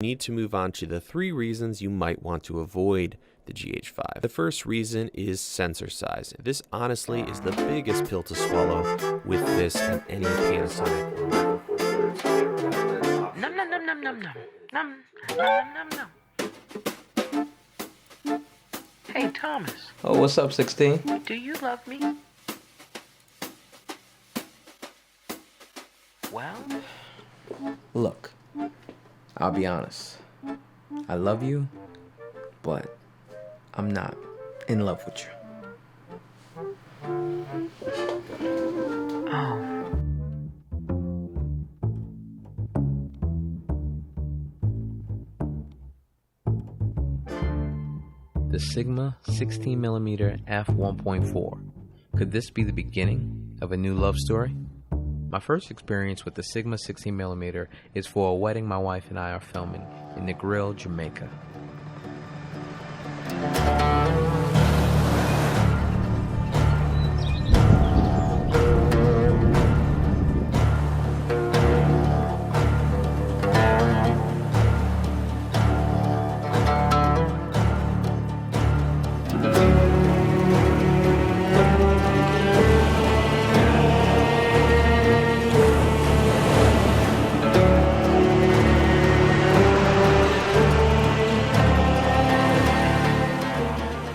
need to move on to the 3 reasons you might want to avoid the GH5. The first reason is sensor size. This honestly is the biggest pill to swallow with this and any Panasonic. Num num num num num num num num num num. Hey Thomas. Oh, what's up, 16? Do you love me? Well, Look, I'll be honest. I love you, but I'm not in love with you. oh, The Sigma 16mm F1.4. Could this be the beginning of a new love story? My first experience with the Sigma 16mm is for a wedding my wife and I are filming in Negril, Jamaica.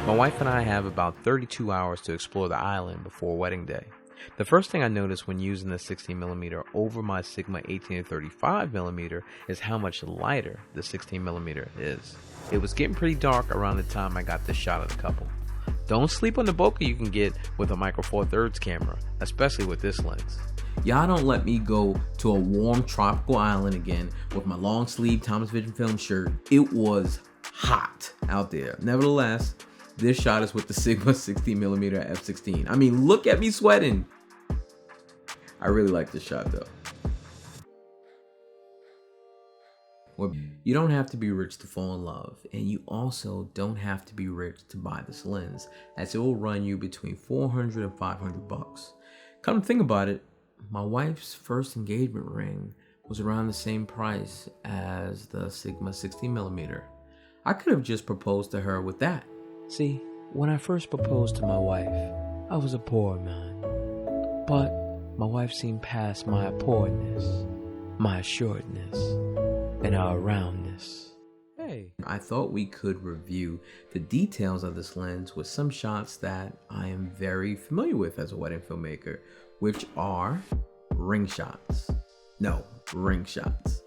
My wife and I have about 32 hours to explore the island before wedding day. The first thing I noticed when using the 16mm over my Sigma 18-35mm is how much lighter the 16mm is. It was getting pretty dark around the time I got this shot of the couple. Don't sleep on the bokeh you can get with a micro four thirds camera, especially with this lens. Y'all don't let me go to a warm tropical island again with my long sleeve Thomas Vision film shirt. It was hot out there. Nevertheless, this shot is with the Sigma 16mm f/16. I mean, look at me sweating. I really like this shot though. Well, you don't have to be rich to fall in love, and you also don't have to be rich to buy this lens, as it will run you between $400 and $500. Come to think about it, my wife's first engagement ring was around the same price as the Sigma 16mm. I could have just proposed to her with that. See, when I first proposed to my wife, I was a poor man. But my wife seemed past my poorness, my assuredness, and our roundness. Hey, I thought we could review the details of this lens with some shots that I am very familiar with as a wedding filmmaker, which are ring shots. No, ring shots.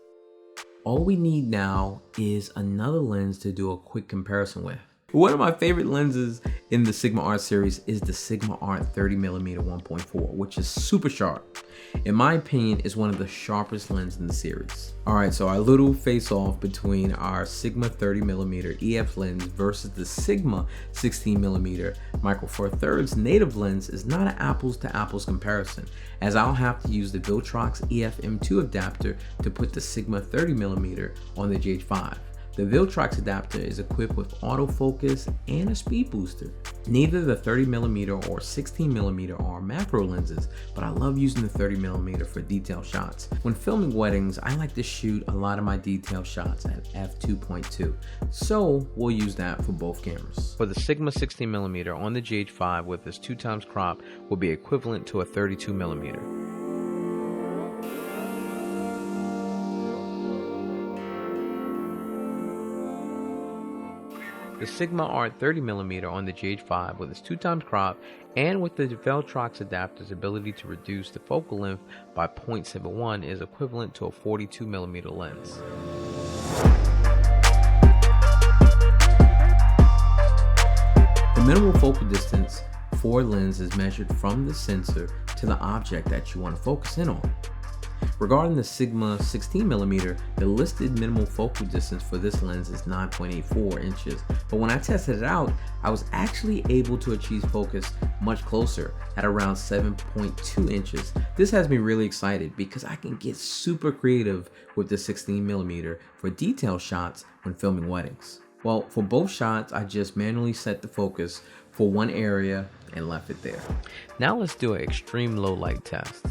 All we need now is another lens to do a quick comparison with. One of my favorite lenses in the Sigma Art series is the Sigma Art 30mm 1.4, which is super sharp. In my opinion, is one of the sharpest lenses in the series. Alright, so our little face-off between our Sigma 30mm EF lens versus the Sigma 16mm Micro Four Thirds native lens is not an apples to apples comparison, as I'll have to use the Viltrox EF M2 adapter to put the Sigma 30mm on the GH5. The Viltrox adapter is equipped with autofocus and a speed booster. Neither the 30mm or 16mm are macro lenses, but I love using the 30mm for detail shots. When filming weddings, I like to shoot a lot of my detail shots at f2.2, so we'll use that for both cameras. For the Sigma 16mm on the GH5 with this 2x crop will be equivalent to a 32mm. The Sigma Art 30mm on the GH5 with its 2x crop and with the Viltrox adapter's ability to reduce the focal length by 0.71 is equivalent to a 42mm lens. The minimal focal distance for a lens is measured from the sensor to the object that you want to focus in on. Regarding the Sigma 16mm, the listed minimal focal distance for this lens is 9.84 inches, but when I tested it out, I was actually able to achieve focus much closer at around 7.2 inches. This has me really excited because I can get super creative with the 16mm for detail shots when filming weddings. Well, for both shots, I just manually set the focus for one area and left it there. Now let's do an extreme low light test.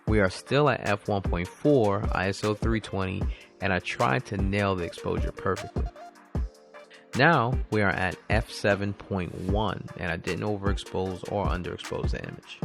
We are still at f1.4, ISO 320, and I tried to nail the exposure perfectly. Now we are at f7.1 and I didn't overexpose or underexpose the image.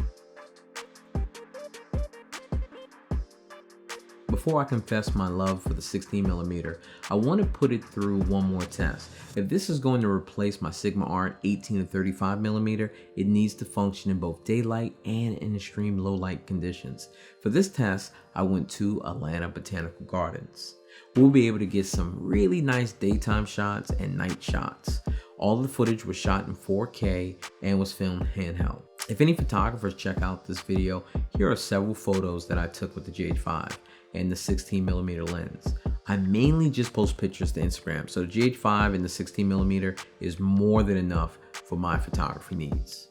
Before I confess my love for the 16mm, I want to put it through one more test. If this is going to replace my Sigma Art 18 to 35mm, it needs to function in both daylight and in extreme low light conditions. For this test, I went to Atlanta Botanical Gardens. We'll be able to get some really nice daytime shots and night shots. All the footage was shot in 4K and was filmed handheld. If any photographers check out this video, here are several photos that I took with the GH5 and the 16mm lens. I mainly just post pictures to Instagram, so the GH5 and the 16mm is more than enough for my photography needs.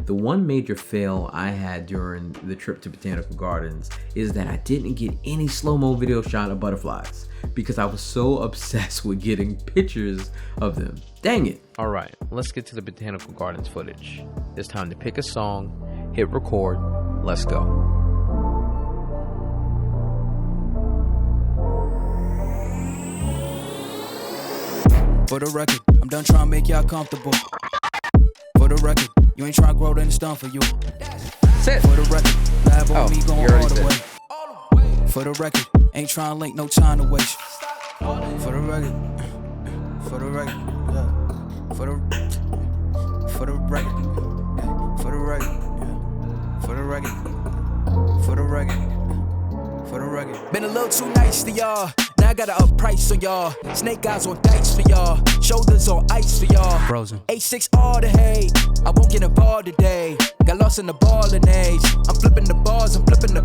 The one major fail I had during the trip to Botanical Gardens is that I didn't get any slow-mo video shot of butterflies because I was so obsessed with getting pictures of them. Dang it. All right, let's get to the Botanical Gardens footage. It's time to pick a song, hit record, let's go. For the record, I'm done trying to make y'all comfortable. For the record, you ain't trying to grow, then it's done for you. Sit. For the record, lab on me going all the way. Said. For the record, ain't trying to link, no time to waste. For the record, for the record, yeah. For the record, for the record, yeah. For the record, for the record, for the record. Been a little too nice to y'all. Now I gotta up price on y'all. Snake eyes on dice for y'all. Shoulders on ice for y'all. Frozen. A6 all the hate. I won't get involved today. Got lost in the ballin' age. I'm flipping the bars. I'm flipping the.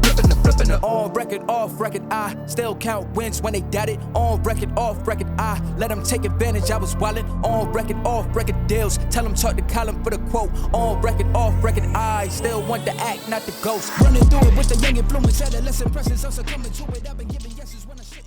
On record, off record. I still count wins when they doubt it. On record, off record. I let them take advantage. I was wildin'. On record, off record deals. Tell them talk to Colin for the quote. On record, off record. I still want the act, not the ghost. Running through it with the young influence. Adolescent presence. I'm succumbing to it. I've been giving yeses when I sit.